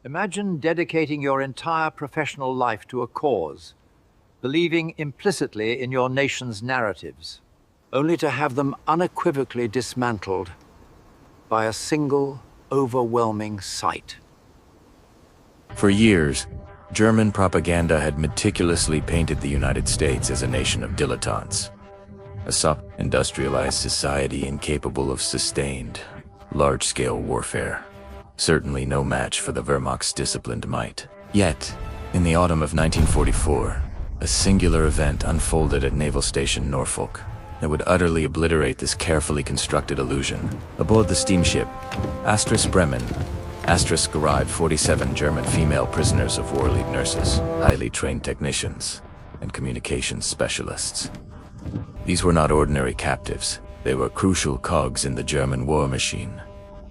Imagine dedicating your entire professional life to a cause, believing implicitly in your nation's narratives, only to have them unequivocally dismantled by a single, overwhelming sight. For years, German propaganda had meticulously painted the United States as a nation of dilettantes, a industrialized society incapable of sustained, large-scale warfare. Certainly no match for the Wehrmacht's disciplined might. Yet, in the autumn of 1944, a singular event unfolded at Naval Station Norfolk that would utterly obliterate this carefully constructed illusion. Aboard the steamship Bremen, arrived 47 German female prisoners of war lead nurses, highly trained technicians, and communications specialists. These were not ordinary captives. They were crucial cogs in the German war machine,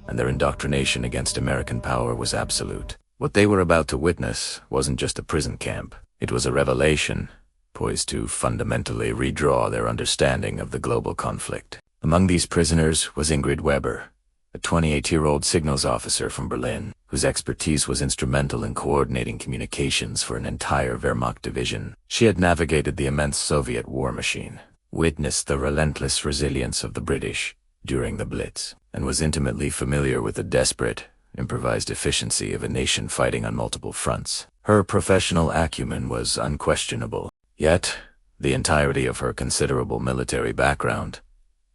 and their indoctrination against American power was absolute. What they were about to witness wasn't just a prison camp. It was a revelation, poised to fundamentally redraw their understanding of the global conflict. Among these prisoners was Ingrid Weber, a 28-year-old signals officer from Berlin, whose expertise was instrumental in coordinating communications for an entire Wehrmacht division. She had navigated the immense Soviet war machine, witnessed the relentless resilience of the British during the Blitz, and was intimately familiar with the desperate, improvised efficiency of a nation fighting on multiple fronts. Her professional acumen was unquestionable, yet the entirety of her considerable military background,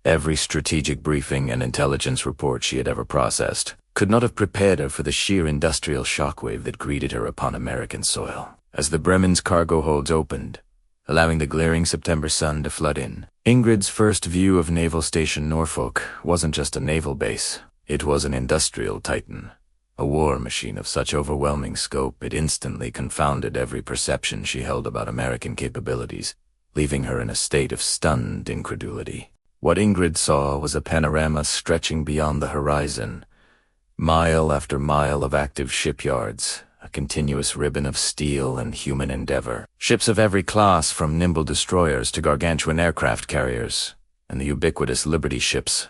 every strategic briefing and intelligence report she had ever processed, could not have prepared her for the sheer industrial shockwave that greeted her upon American soil. As the Bremen's cargo holds opened, allowing the glaring September sun to flood in, Ingrid's first view of Naval Station Norfolk wasn't just a naval base. It was an industrial titan, a war machine of such overwhelming scope it instantly confounded every perception she held about American capabilities, leaving her in a state of stunned incredulity. What Ingrid saw was a panorama stretching beyond the horizon, mile after mile of active shipyards, a continuous ribbon of steel and human endeavor. Ships of every class, from nimble destroyers to gargantuan aircraft carriers, and the ubiquitous Liberty ships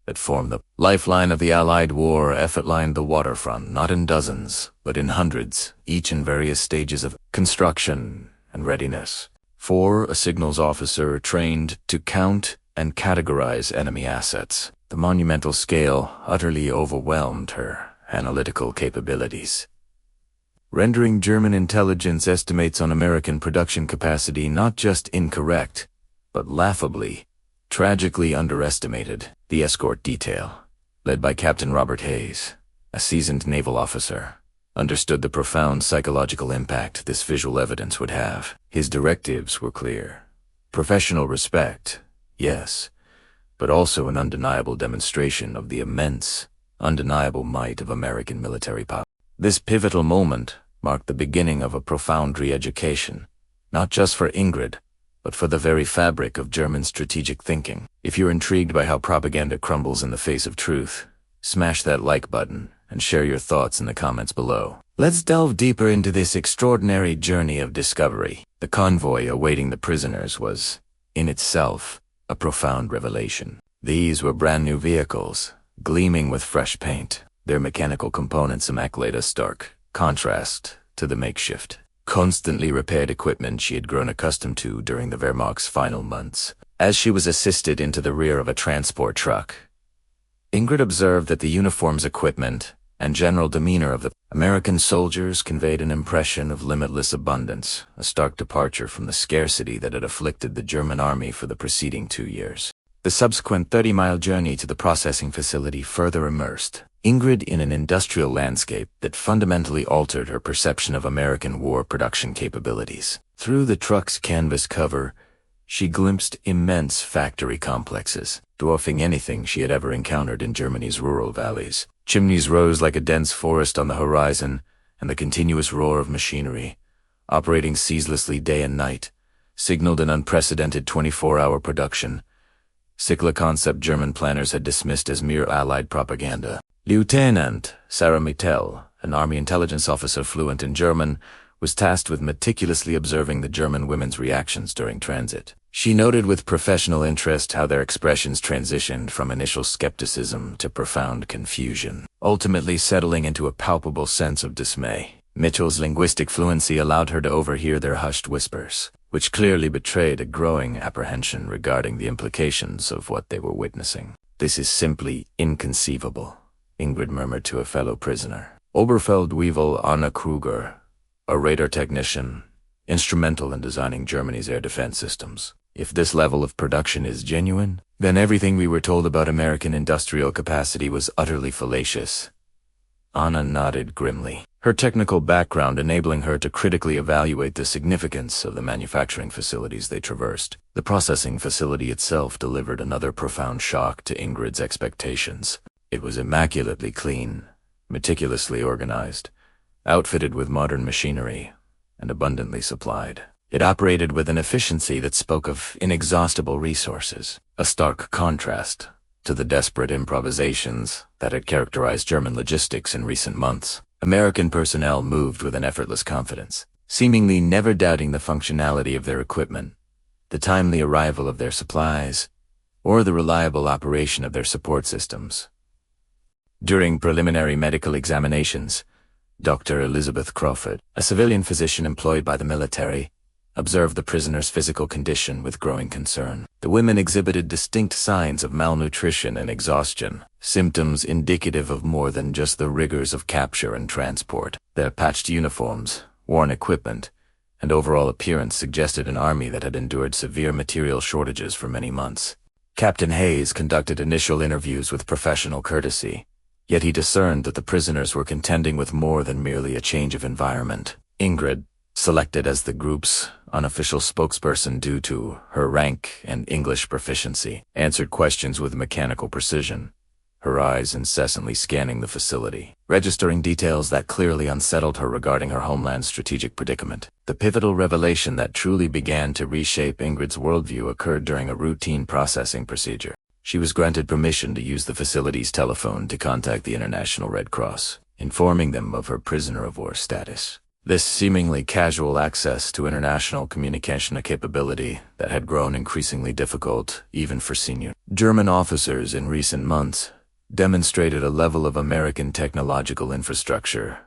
that formed the lifeline of the Allied war effort-lined the waterfront, not in dozens, but in hundreds, each in various stages of construction and readiness. A signals officer trained to count and categorize enemy assets. The monumental scale utterly overwhelmed her analytical capabilities, rendering German intelligence estimates on American production capacity not just incorrect, but laughably, tragically underestimated. The escort detail, led by Captain Robert Hayes, a seasoned naval officer, understood the profound psychological impact this visual evidence would have. His directives were clear. Professional respect, yes, but also an undeniable demonstration of the immense, undeniable might of American military power. This pivotal moment marked the beginning of a profound re-education, not just for Ingrid, but for the very fabric of German strategic thinking. If you're intrigued by how propaganda crumbles in the face of truth, smash that like button and share your thoughts in the comments below. Let's delve deeper into this extraordinary journey of discovery. The convoy awaiting the prisoners was, in itself, a profound revelation. These were brand new vehicles, gleaming with fresh paint, their mechanical components immaculate, a stark contrast to the makeshift, constantly repaired equipment she had grown accustomed to during the Wehrmacht's final months. As she was assisted into the rear of a transport truck, Ingrid observed that the uniforms, equipment, and general demeanor of the American soldiers conveyed an impression of limitless abundance, a stark departure from the scarcity that had afflicted the German army for the preceding 2 years. The subsequent 30-mile journey to the processing facility further immersed Ingrid in an industrial landscape that fundamentally altered her perception of American war production capabilities. Through the truck's canvas cover, she glimpsed immense factory complexes, dwarfing anything she had ever encountered in Germany's rural valleys. Chimneys rose like a dense forest on the horizon, and the continuous roar of machinery, operating ceaselessly day and night, signaled an unprecedented 24-hour production. Cycler concept German planners had dismissed as mere Allied propaganda. Lieutenant Sarah Mittel, an Army intelligence officer fluent in German, was tasked with meticulously observing the German women's reactions during transit. She noted with professional interest how their expressions transitioned from initial skepticism to profound confusion, ultimately settling into a palpable sense of dismay. Mitchell's linguistic fluency allowed her to overhear their hushed whispers, which clearly betrayed a growing apprehension regarding the implications of what they were witnessing. "This is simply inconceivable," Ingrid murmured to a fellow prisoner. Oberfeldwebel Anna Kruger, a radar technician, instrumental in designing Germany's air defense systems. "If this level of production is genuine, then everything we were told about American industrial capacity was utterly fallacious." Anna nodded grimly, her technical background enabling her to critically evaluate the significance of the manufacturing facilities they traversed. The processing facility itself delivered another profound shock to Ingrid's expectations. It was immaculately clean, meticulously organized, outfitted with modern machinery, and abundantly supplied. It operated with an efficiency that spoke of inexhaustible resources, a stark contrast to the desperate improvisations that had characterized German logistics in recent months. American personnel moved with an effortless confidence, seemingly never doubting the functionality of their equipment, the timely arrival of their supplies, or the reliable operation of their support systems. During preliminary medical examinations, Dr. Elizabeth Crawford, a civilian physician employed by the military, observed the prisoner's physical condition with growing concern. The women exhibited distinct signs of malnutrition and exhaustion, symptoms indicative of more than just the rigors of capture and transport. Their patched uniforms, worn equipment, and overall appearance suggested an army that had endured severe material shortages for many months. Captain Hayes conducted initial interviews with professional courtesy, yet he discerned that the prisoners were contending with more than merely a change of environment. Ingrid, selected as the group's unofficial spokesperson due to her rank and English proficiency, answered questions with mechanical precision, her eyes incessantly scanning the facility, registering details that clearly unsettled her regarding her homeland's strategic predicament. The pivotal revelation that truly began to reshape Ingrid's worldview occurred during a routine processing procedure. She was granted permission to use the facility's telephone to contact the International Red Cross, informing them of her prisoner of war status. This seemingly casual access to international communication, a capability that had grown increasingly difficult even for senior German officers in recent months, demonstrated a level of American technological infrastructure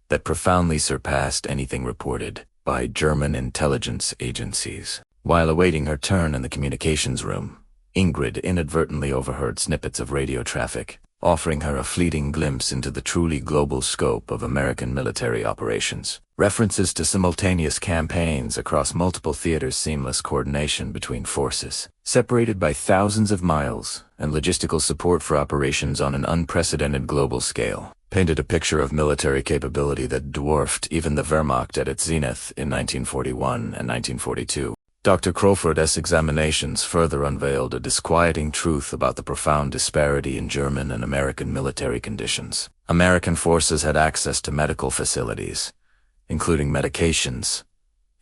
that profoundly surpassed anything reported by German intelligence agencies. While awaiting her turn in the communications room, Ingrid inadvertently overheard snippets of radio traffic, offering her a fleeting glimpse into the truly global scope of American military operations. References to simultaneous campaigns across multiple theaters, seamless coordination between forces, separated by thousands of miles, and logistical support for operations on an unprecedented global scale, painted a picture of military capability that dwarfed even the Wehrmacht at its zenith in 1941 and 1942. Dr. Crawford's examinations further unveiled a disquieting truth about the profound disparity in German and American military conditions. American forces had access to medical facilities, including medications,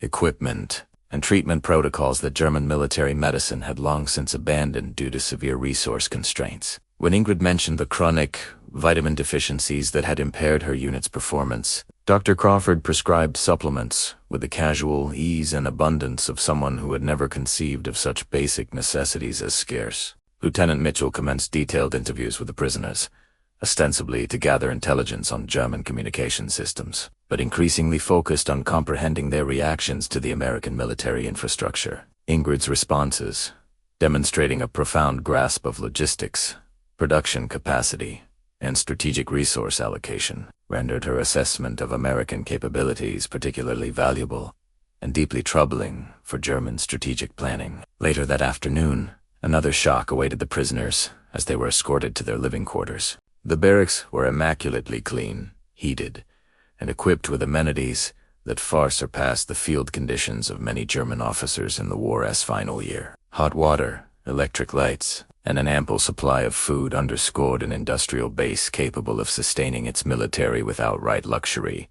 equipment, and treatment protocols that German military medicine had long since abandoned due to severe resource constraints. When Ingrid mentioned the chronic vitamin deficiencies that had impaired her unit's performance, Dr. Crawford prescribed supplements with the casual ease and abundance of someone who had never conceived of such basic necessities as scarce. Lieutenant Mitchell commenced detailed interviews with the prisoners, ostensibly to gather intelligence on German communication systems, but increasingly focused on comprehending their reactions to the American military infrastructure. Ingrid's responses, demonstrating a profound grasp of logistics, production capacity, and strategic resource allocation, rendered her assessment of American capabilities particularly valuable and deeply troubling for German strategic planning. Later that afternoon, another shock awaited the prisoners as they were escorted to their living quarters. The barracks were immaculately clean, heated, and equipped with amenities that far surpassed the field conditions of many German officers in the war's final year. Hot water, electric lights, and an ample supply of food underscored an industrial base capable of sustaining its military with outright luxury,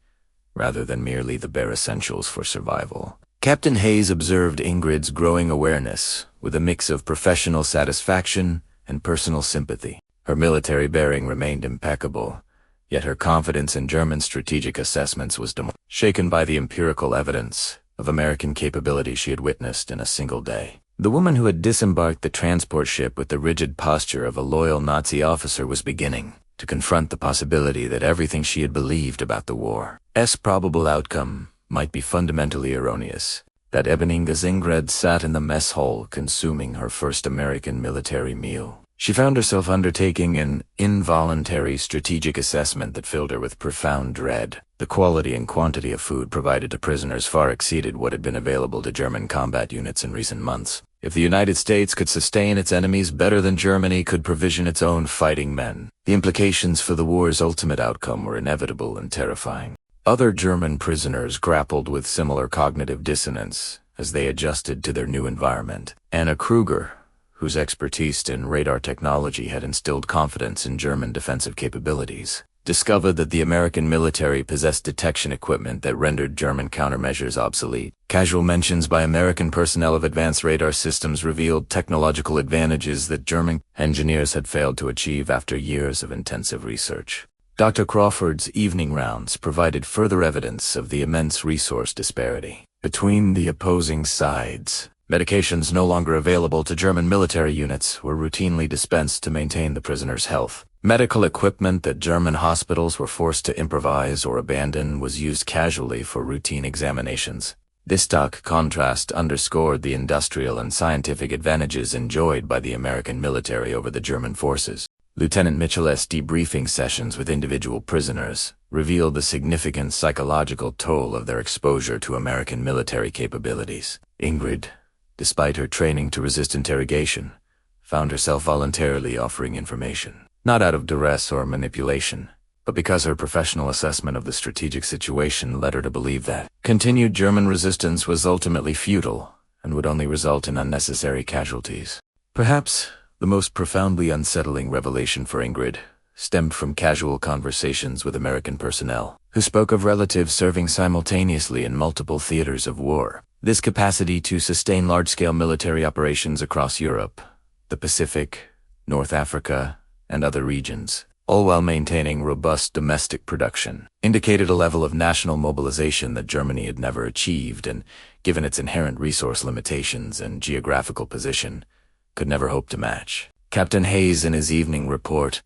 rather than merely the bare essentials for survival. Captain Hayes observed Ingrid's growing awareness with a mix of professional satisfaction and personal sympathy. Her military bearing remained impeccable, yet her confidence in German strategic assessments was shaken by the empirical evidence of American capability she had witnessed in a single day. The woman who had disembarked the transport ship with the rigid posture of a loyal Nazi officer was beginning to confront the possibility that everything she had believed about the war's probable outcome might be fundamentally erroneous. That evening, as Ingrid sat in the mess hall consuming her first American military meal, she found herself undertaking an involuntary strategic assessment that filled her with profound dread. The quality and quantity of food provided to prisoners far exceeded what had been available to German combat units in recent months. If the United States could sustain its enemies better than Germany could provision its own fighting men, the implications for the war's ultimate outcome were inevitable and terrifying. Other German prisoners grappled with similar cognitive dissonance as they adjusted to their new environment. Anna Kruger, whose expertise in radar technology had instilled confidence in German defensive capabilities, discovered that the American military possessed detection equipment that rendered German countermeasures obsolete. Casual mentions by American personnel of advanced radar systems revealed technological advantages that German engineers had failed to achieve after years of intensive research. Dr. Crawford's evening rounds provided further evidence of the immense resource disparity between the opposing sides. Medications no longer available to German military units were routinely dispensed to maintain the prisoners' health. Medical equipment that German hospitals were forced to improvise or abandon was used casually for routine examinations. This stark contrast underscored the industrial and scientific advantages enjoyed by the American military over the German forces. Lieutenant Mitchell's debriefing sessions with individual prisoners revealed the significant psychological toll of their exposure to American military capabilities. Ingrid, despite her training to resist interrogation, found herself voluntarily offering information, not out of duress or manipulation, but because her professional assessment of the strategic situation led her to believe that continued German resistance was ultimately futile and would only result in unnecessary casualties. Perhaps the most profoundly unsettling revelation for Ingrid stemmed from casual conversations with American personnel, who spoke of relatives serving simultaneously in multiple theaters of war. This capacity to sustain large-scale military operations across Europe, the Pacific, North Africa, and other regions, all while maintaining robust domestic production, indicated a level of national mobilization that Germany had never achieved and, given its inherent resource limitations and geographical position, could never hope to match. Captain Hayes, in his evening report,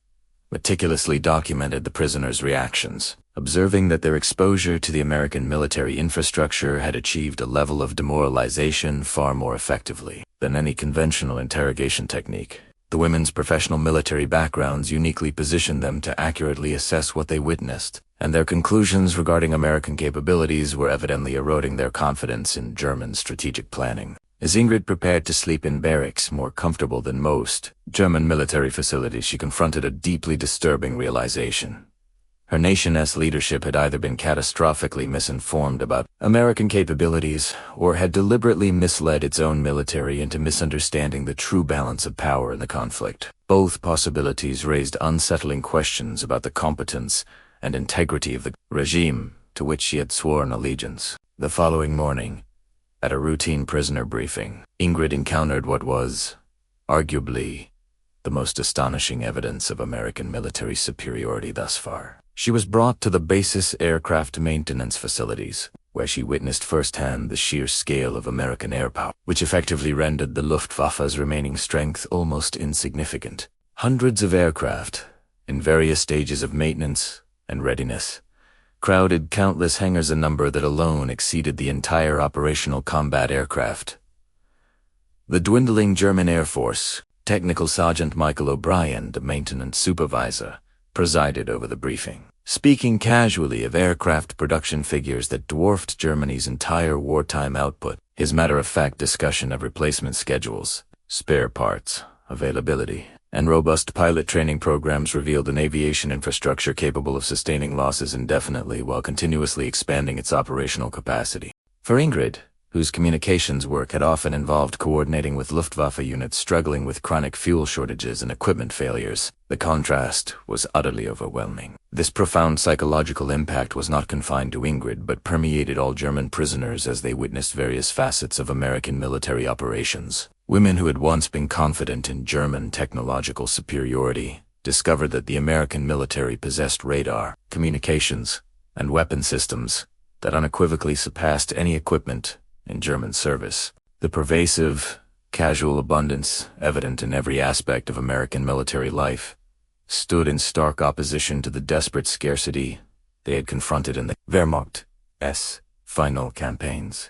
meticulously documented the prisoners' reactions, observing that their exposure to the American military infrastructure had achieved a level of demoralization far more effectively than any conventional interrogation technique. The women's professional military backgrounds uniquely positioned them to accurately assess what they witnessed, and their conclusions regarding American capabilities were evidently eroding their confidence in German strategic planning. As Ingrid prepared to sleep in barracks more comfortable than most German military facilities, she confronted a deeply disturbing realization. Her nation's leadership had either been catastrophically misinformed about American capabilities or had deliberately misled its own military into misunderstanding the true balance of power in the conflict. Both possibilities raised unsettling questions about the competence and integrity of the regime to which she had sworn allegiance. The following morning, at a routine prisoner briefing, Ingrid encountered what was, arguably, the most astonishing evidence of American military superiority thus far. She was brought to the base's aircraft maintenance facilities, where she witnessed firsthand the sheer scale of American air power, which effectively rendered the Luftwaffe's remaining strength almost insignificant. Hundreds of aircraft, in various stages of maintenance and readiness, crowded countless hangars, a number that alone exceeded the entire operational combat aircraft. The dwindling German Air Force, Technical Sergeant Michael O'Brien, the maintenance supervisor, presided over the briefing, speaking casually of aircraft production figures that dwarfed Germany's entire wartime output. His matter-of-fact discussion of replacement schedules, spare parts, availability, and robust pilot training programs revealed an aviation infrastructure capable of sustaining losses indefinitely while continuously expanding its operational capacity. For Ingrid, whose communications work had often involved coordinating with Luftwaffe units struggling with chronic fuel shortages and equipment failures, the contrast was utterly overwhelming. This profound psychological impact was not confined to Ingrid but permeated all German prisoners as they witnessed various facets of American military operations. Women who had once been confident in German technological superiority discovered that the American military possessed radar, communications, and weapon systems that unequivocally surpassed any equipment in German service. The pervasive, casual abundance, evident in every aspect of American military life, stood in stark opposition to the desperate scarcity they had confronted in the Wehrmacht's final campaigns.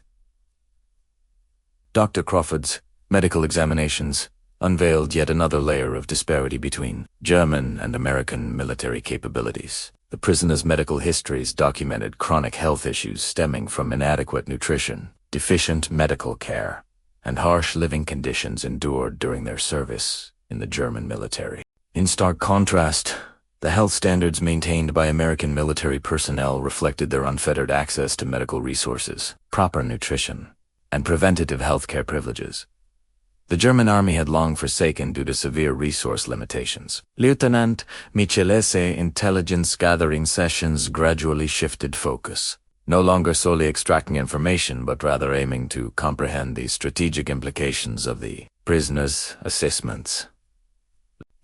Dr. Crawford's medical examinations unveiled yet another layer of disparity between German and American military capabilities. The prisoners' medical histories documented chronic health issues stemming from inadequate nutrition, deficient medical care, and harsh living conditions endured during their service in the German military. In stark contrast, the health standards maintained by American military personnel reflected their unfettered access to medical resources, proper nutrition, and preventative healthcare privileges. The German army had long forsaken due to severe resource limitations. Lieutenant Michelle's intelligence-gathering sessions gradually shifted focus, no longer solely extracting information but rather aiming to comprehend the strategic implications of the prisoners' assessments.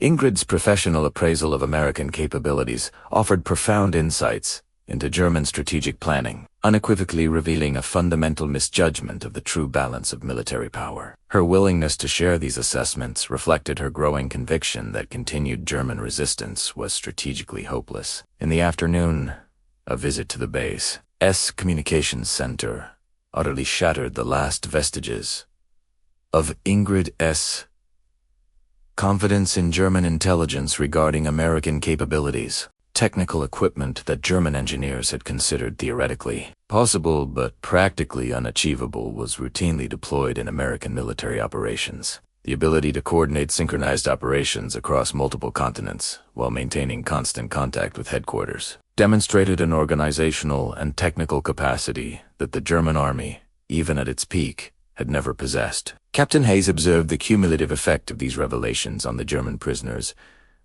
Ingrid's professional appraisal of American capabilities offered profound insights into German strategic planning, unequivocally revealing a fundamental misjudgment of the true balance of military power. Her willingness to share these assessments reflected her growing conviction that continued German resistance was strategically hopeless. In the afternoon, a visit to the base's communications center utterly shattered the last vestiges of Ingrid's confidence in German intelligence regarding American capabilities. Technical equipment that German engineers had considered theoretically possible but practically unachievable was routinely deployed in American military operations. The ability to coordinate synchronized operations across multiple continents while maintaining constant contact with headquarters demonstrated an organizational and technical capacity that the German army, even at its peak, had never possessed. Captain Hayes observed the cumulative effect of these revelations on the German prisoners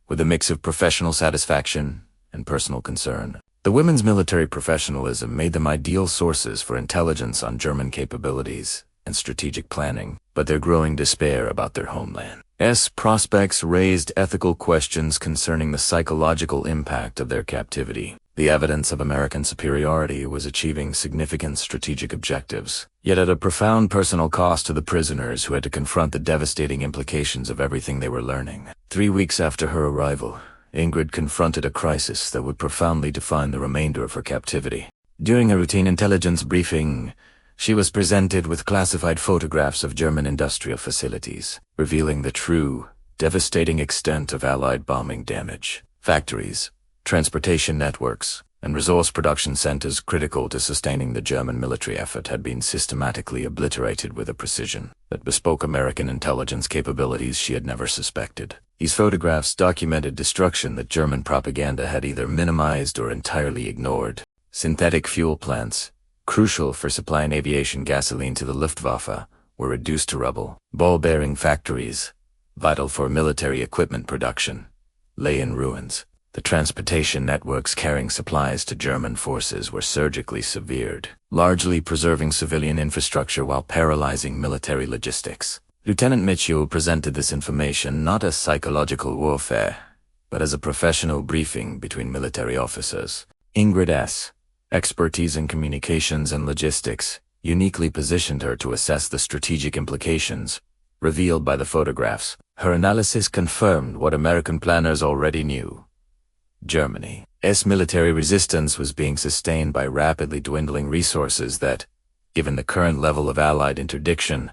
with a mix of professional satisfaction and personal concern. The women's military professionalism made them ideal sources for intelligence on German capabilities and strategic planning, but their growing despair about their homeland's prospects raised ethical questions concerning the psychological impact of their captivity. The evidence of American superiority was achieving significant strategic objectives, yet at a profound personal cost to the prisoners who had to confront the devastating implications of everything they were learning. 3 weeks after her arrival, Ingrid confronted a crisis that would profoundly define the remainder of her captivity. During a routine intelligence briefing, she was presented with classified photographs of German industrial facilities, revealing the true, devastating extent of Allied bombing damage. Factories, transportation networks, and resource production centers critical to sustaining the German military effort had been systematically obliterated with a precision that bespoke American intelligence capabilities she had never suspected. These photographs documented destruction that German propaganda had either minimized or entirely ignored. Synthetic fuel plants, crucial for supplying aviation gasoline to the Luftwaffe, were reduced to rubble. Ball-bearing factories, vital for military equipment production, lay in ruins. The transportation networks carrying supplies to German forces were surgically severed, largely preserving civilian infrastructure while paralyzing military logistics. Lieutenant Mitchell presented this information not as psychological warfare, but as a professional briefing between military officers. Ingrid's expertise in communications and logistics uniquely positioned her to assess the strategic implications revealed by the photographs. Her analysis confirmed what American planners already knew. Germany's military resistance was being sustained by rapidly dwindling resources that, given the current level of Allied interdiction,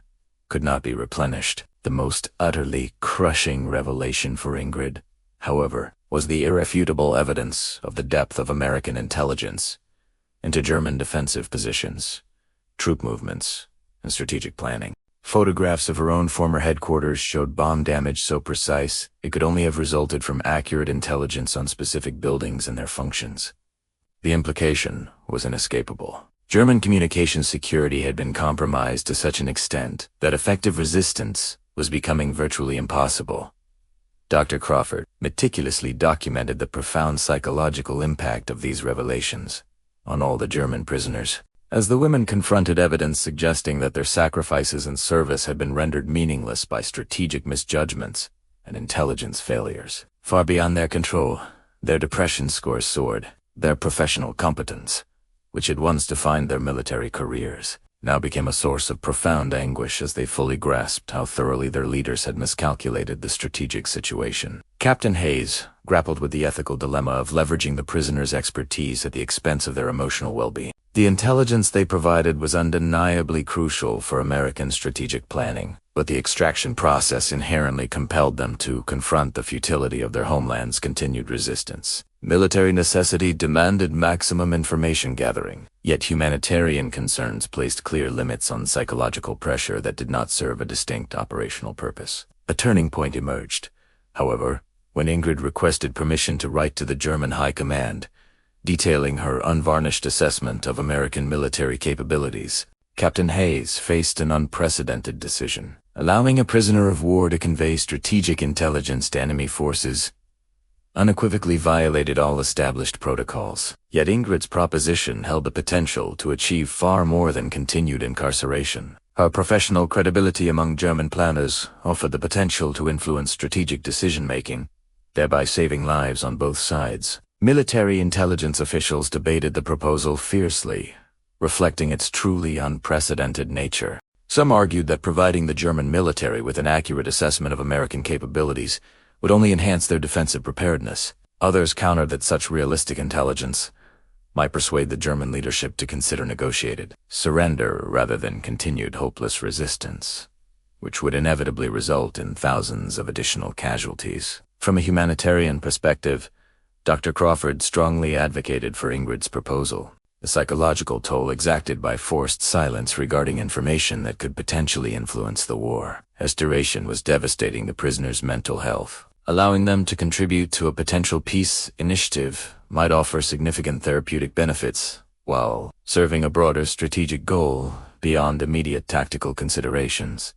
could not be replenished. The most utterly crushing revelation for Ingrid, however, was the irrefutable evidence of the depth of American intelligence into German defensive positions, troop movements, and strategic planning. Photographs of her own former headquarters showed bomb damage so precise it could only have resulted from accurate intelligence on specific buildings and their functions. The implication was inescapable. German communication security had been compromised to such an extent that effective resistance was becoming virtually impossible. Dr. Crawford meticulously documented the profound psychological impact of these revelations on all the German prisoners. As the women confronted evidence suggesting that their sacrifices and service had been rendered meaningless by strategic misjudgments and intelligence failures, far beyond their control, their depression scores soared. Their professional competence, which had once defined their military careers, now became a source of profound anguish as they fully grasped how thoroughly their leaders had miscalculated the strategic situation. Captain Hayes grappled with the ethical dilemma of leveraging the prisoners' expertise at the expense of their emotional well-being. The intelligence they provided was undeniably crucial for American strategic planning, but the extraction process inherently compelled them to confront the futility of their homeland's continued resistance. Military necessity demanded maximum information gathering, yet humanitarian concerns placed clear limits on psychological pressure that did not serve a distinct operational purpose. A turning point emerged, however, when Ingrid requested permission to write to the German High Command, detailing her unvarnished assessment of American military capabilities. Captain Hayes faced an unprecedented decision. Allowing a prisoner of war to convey strategic intelligence to enemy forces unequivocally violated all established protocols. Yet Ingrid's proposition held the potential to achieve far more than continued incarceration. Her professional credibility among German planners offered the potential to influence strategic decision-making, thereby saving lives on both sides. Military intelligence officials debated the proposal fiercely, reflecting its truly unprecedented nature. Some argued that providing the German military with an accurate assessment of American capabilities would only enhance their defensive preparedness. Others countered that such realistic intelligence might persuade the German leadership to consider negotiated surrender rather than continued hopeless resistance, which would inevitably result in thousands of additional casualties. From a humanitarian perspective, Dr. Crawford strongly advocated for Ingrid's proposal. The psychological toll exacted by forced silence regarding information that could potentially influence the war, as duration was devastating the prisoners' mental health. Allowing them to contribute to a potential peace initiative might offer significant therapeutic benefits, while serving a broader strategic goal beyond immediate tactical considerations.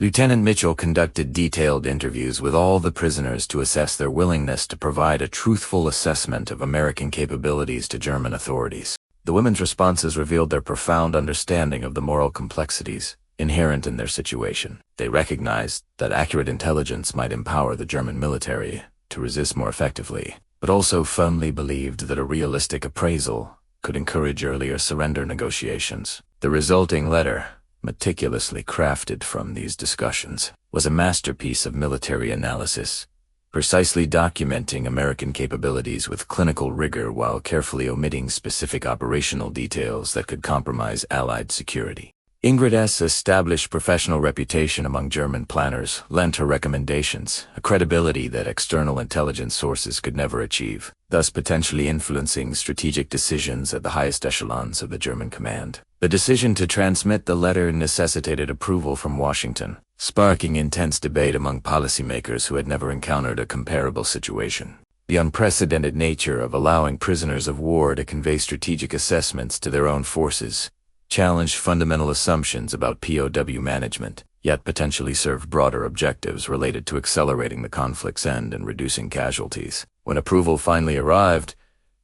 Lieutenant Mitchell conducted detailed interviews with all the prisoners to assess their willingness to provide a truthful assessment of American capabilities to German authorities. The women's responses revealed their profound understanding of the moral complexities inherent in their situation. They recognized that accurate intelligence might empower the German military to resist more effectively, but also firmly believed that a realistic appraisal could encourage earlier surrender negotiations. The resulting letter, meticulously crafted from these discussions, was a masterpiece of military analysis, precisely documenting American capabilities with clinical rigor while carefully omitting specific operational details that could compromise Allied security. Ingrid's established professional reputation among German planners lent her recommendations a credibility that external intelligence sources could never achieve, thus potentially influencing strategic decisions at the highest echelons of the German command. The decision to transmit the letter necessitated approval from Washington, sparking intense debate among policymakers who had never encountered a comparable situation. The unprecedented nature of allowing prisoners of war to convey strategic assessments to their own forces challenged fundamental assumptions about POW management, yet potentially served broader objectives related to accelerating the conflict's end and reducing casualties. When approval finally arrived,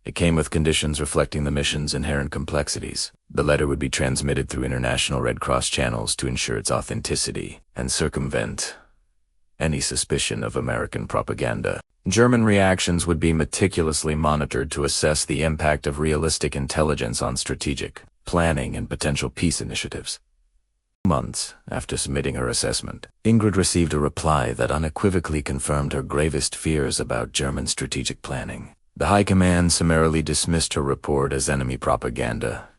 it came with conditions reflecting the mission's inherent complexities. The letter would be transmitted through international Red Cross channels to ensure its authenticity and circumvent any suspicion of American propaganda. German reactions would be meticulously monitored to assess the impact of realistic intelligence on strategic planning and potential peace initiatives. Months after submitting her assessment, Ingrid received a reply that unequivocally confirmed her gravest fears about German strategic planning. The High Command summarily dismissed her report as enemy propaganda,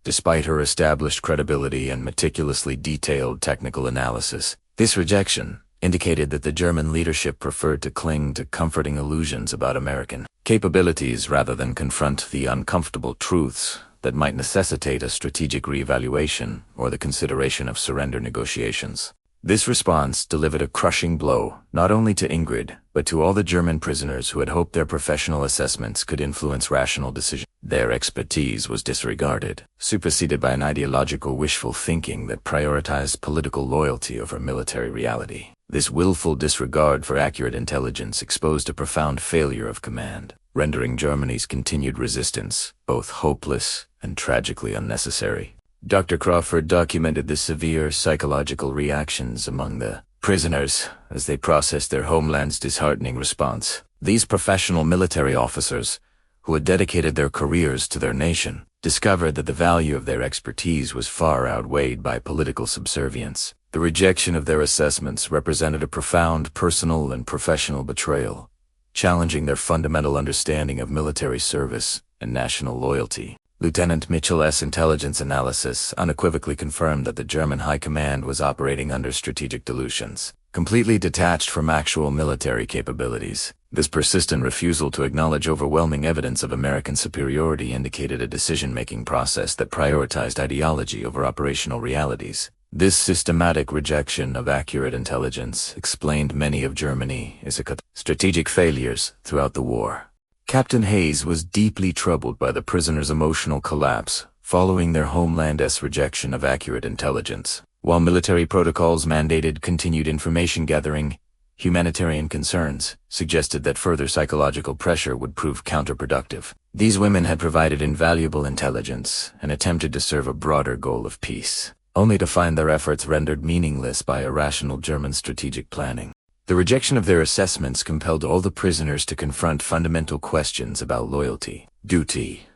despite her established credibility and meticulously detailed technical analysis. This rejection indicated that the German leadership preferred to cling to comforting illusions about American capabilities rather than confront the uncomfortable truths that might necessitate a strategic reevaluation or the consideration of surrender negotiations. This response delivered a crushing blow not only to Ingrid, but to all the German prisoners who had hoped their professional assessments could influence rational decisions. Their expertise was disregarded, superseded by an ideological wishful thinking that prioritized political loyalty over military reality. This willful disregard for accurate intelligence exposed a profound failure of command, rendering Germany's continued resistance both hopeless and tragically unnecessary. Dr. Crawford documented the severe psychological reactions among the prisoners as they processed their homeland's disheartening response. These professional military officers, who had dedicated their careers to their nation, discovered that the value of their expertise was far outweighed by political subservience. The rejection of their assessments represented a profound personal and professional betrayal, challenging their fundamental understanding of military service and national loyalty. Lieutenant Mitchell's intelligence analysis unequivocally confirmed that the German High Command was operating under strategic delusions, completely detached from actual military capabilities. This persistent refusal to acknowledge overwhelming evidence of American superiority indicated a decision-making process that prioritized ideology over operational realities. This systematic rejection of accurate intelligence explained many of Germany's strategic failures throughout the war. Captain Hayes was deeply troubled by the prisoners' emotional collapse following their homeland's rejection of accurate intelligence. While military protocols mandated continued information gathering, humanitarian concerns suggested that further psychological pressure would prove counterproductive. These women had provided invaluable intelligence and attempted to serve a broader goal of peace, only to find their efforts rendered meaningless by irrational German strategic planning. The rejection of their assessments compelled all the prisoners to confront fundamental questions about loyalty, duty,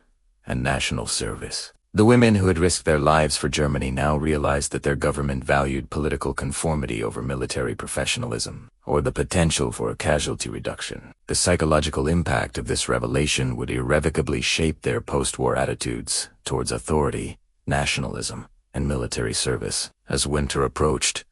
and national service. The women who had risked their lives for Germany now realized that their government valued political conformity over military professionalism, or the potential for a casualty reduction. The psychological impact of this revelation would irrevocably shape their post-war attitudes towards authority, nationalism, and military service. As winter approached,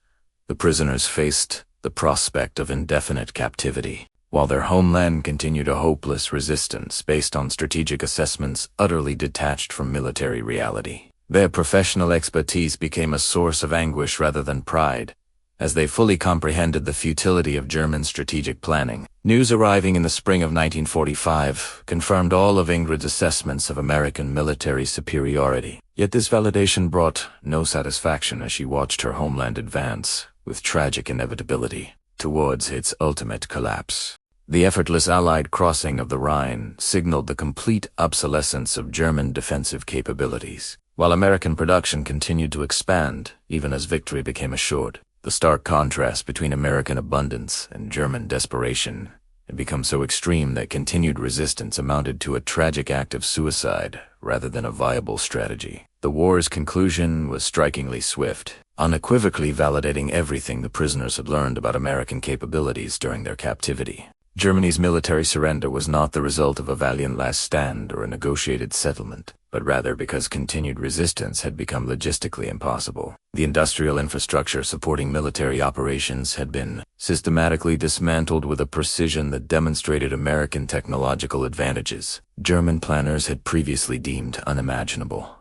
the prisoners faced the prospect of indefinite captivity, while their homeland continued a hopeless resistance based on strategic assessments utterly detached from military reality. Their professional expertise became a source of anguish rather than pride, as they fully comprehended the futility of German strategic planning. News arriving in the spring of 1945 confirmed all of Ingrid's assessments of American military superiority. Yet this validation brought no satisfaction as she watched her homeland advance, with tragic inevitability, towards its ultimate collapse. The effortless Allied crossing of the Rhine signaled the complete obsolescence of German defensive capabilities, while American production continued to expand even as victory became assured. The stark contrast between American abundance and German desperation had become so extreme that continued resistance amounted to a tragic act of suicide rather than a viable strategy. The war's conclusion was strikingly swift, unequivocally validating everything the prisoners had learned about American capabilities during their captivity. Germany's military surrender was not the result of a valiant last stand or a negotiated settlement, but rather because continued resistance had become logistically impossible. The industrial infrastructure supporting military operations had been systematically dismantled with a precision that demonstrated American technological advantages German planners had previously deemed unimaginable.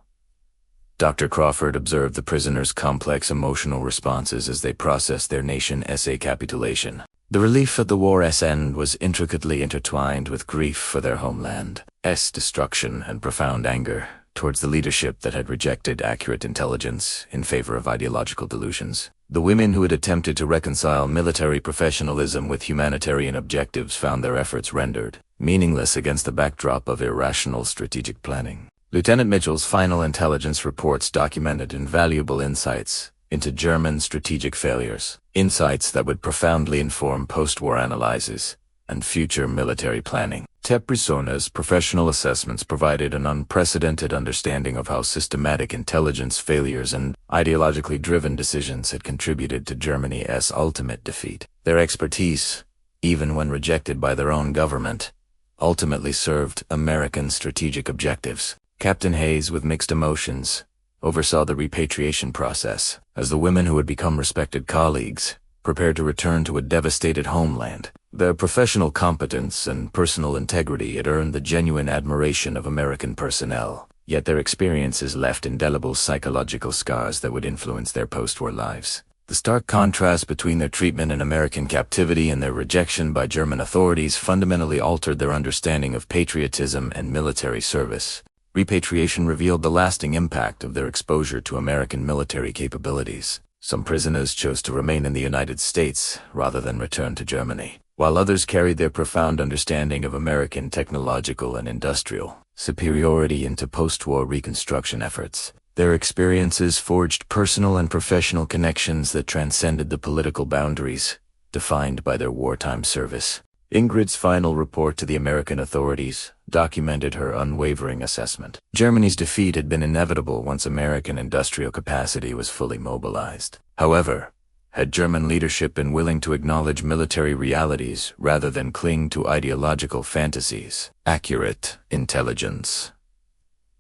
Dr. Crawford observed the prisoners' complex emotional responses as they processed their nation's capitulation. The relief at the war's end was intricately intertwined with grief for their homeland's destruction and profound anger towards the leadership that had rejected accurate intelligence in favor of ideological delusions. The women who had attempted to reconcile military professionalism with humanitarian objectives found their efforts rendered meaningless against the backdrop of irrational strategic planning. Lieutenant Mitchell's final intelligence reports documented invaluable insights into German strategic failures, insights that would profoundly inform post-war analyses and future military planning. Teprison's professional assessments provided an unprecedented understanding of how systematic intelligence failures and ideologically driven decisions had contributed to Germany's ultimate defeat. Their expertise, even when rejected by their own government, ultimately served American strategic objectives. Captain Hayes, with mixed emotions, oversaw the repatriation process as the women who had become respected colleagues prepared to return to a devastated homeland. Their professional competence and personal integrity had earned the genuine admiration of American personnel, yet their experiences left indelible psychological scars that would influence their post-war lives. The stark contrast between their treatment in American captivity and their rejection by German authorities fundamentally altered their understanding of patriotism and military service. Repatriation revealed the lasting impact of their exposure to American military capabilities. Some prisoners chose to remain in the United States rather than return to Germany, while others carried their profound understanding of American technological and industrial superiority into post-war reconstruction efforts. Their experiences forged personal and professional connections that transcended the political boundaries defined by their wartime service. Ingrid's final report to the American authorities documented her unwavering assessment. Germany's defeat had been inevitable once American industrial capacity was fully mobilized. However, had German leadership been willing to acknowledge military realities rather than cling to ideological fantasies, accurate intelligence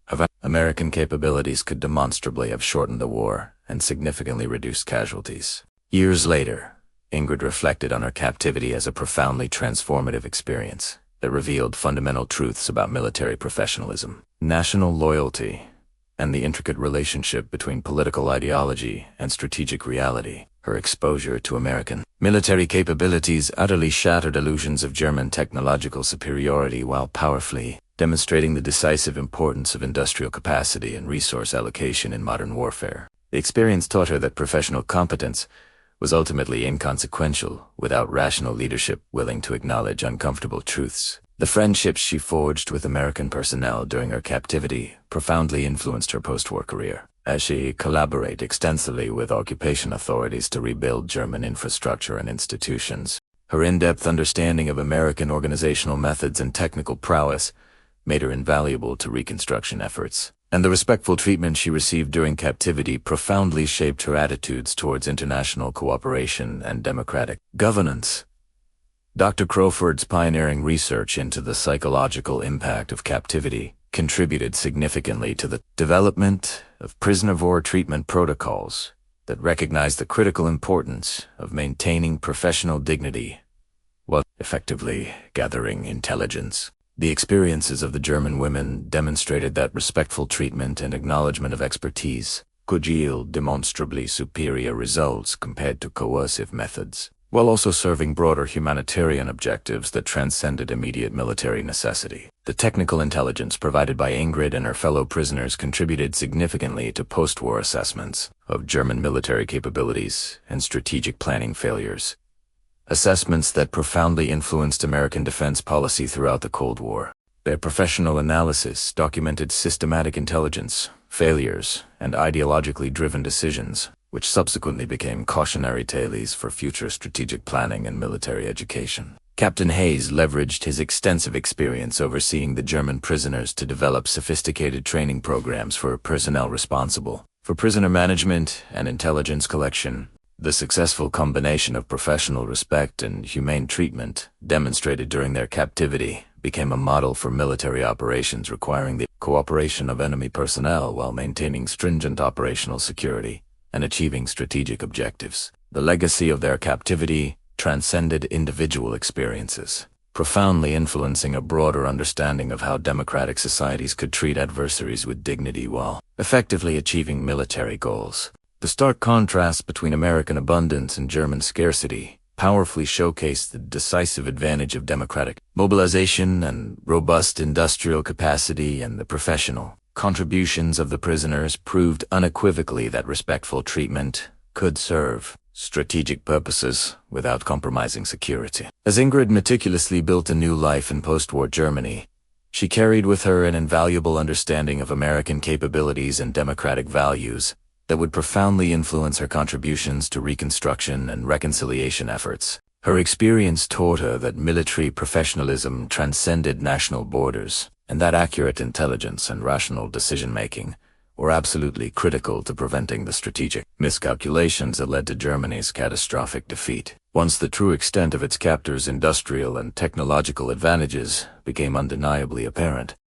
of American capabilities could demonstrably have shortened the war and significantly reduced casualties. Years later, Ingrid reflected on her captivity as a profoundly transformative experience that revealed fundamental truths about military professionalism, national loyalty, and the intricate relationship between political ideology and strategic reality. Her exposure to American military capabilities utterly shattered illusions of German technological superiority while powerfully demonstrating the decisive importance of industrial capacity and resource allocation in modern warfare. The experience taught her that professional competence was ultimately inconsequential without rational leadership willing to acknowledge uncomfortable truths. The friendships she forged with American personnel during her captivity profoundly influenced her post-war career, as she collaborated extensively with occupation authorities to rebuild German infrastructure and institutions. Her in-depth understanding of American organizational methods and technical prowess made her invaluable to reconstruction efforts, and the respectful treatment she received during captivity profoundly shaped her attitudes towards international cooperation and democratic governance. Dr. Crowford's pioneering research into the psychological impact of captivity contributed significantly to the development of prisoner of war treatment protocols that recognized the critical importance of maintaining professional dignity while effectively gathering intelligence. The experiences of the German women demonstrated that respectful treatment and acknowledgement of expertise could yield demonstrably superior results compared to coercive methods, while also serving broader humanitarian objectives that transcended immediate military necessity. The technical intelligence provided by Ingrid and her fellow prisoners contributed significantly to post-war assessments of German military capabilities and strategic planning failures, assessments that profoundly influenced American defense policy throughout the Cold War. Their professional analysis documented systematic intelligence, failures, and ideologically driven decisions, which subsequently became cautionary tales for future strategic planning and military education. Captain Hayes leveraged his extensive experience overseeing the German prisoners to develop sophisticated training programs for personnel responsible for prisoner management and intelligence collection. The successful combination of professional respect and humane treatment demonstrated during their captivity became a model for military operations requiring the cooperation of enemy personnel while maintaining stringent operational security and achieving strategic objectives. The legacy of their captivity transcended individual experiences, profoundly influencing a broader understanding of how democratic societies could treat adversaries with dignity while effectively achieving military goals. The stark contrast between American abundance and German scarcity powerfully showcased the decisive advantage of democratic mobilization and robust industrial capacity, and the professional contributions of the prisoners proved unequivocally that respectful treatment could serve strategic purposes without compromising security. As Ingrid meticulously built a new life in post-war Germany, she carried with her an invaluable understanding of American capabilities and democratic values that would profoundly influence her contributions to reconstruction and reconciliation efforts. Her experience taught her that military professionalism transcended national borders, and that accurate intelligence and rational decision-making were absolutely critical to preventing the strategic miscalculations that led to Germany's catastrophic defeat. Once the true extent of its captors' industrial and technological advantages became undeniably apparent,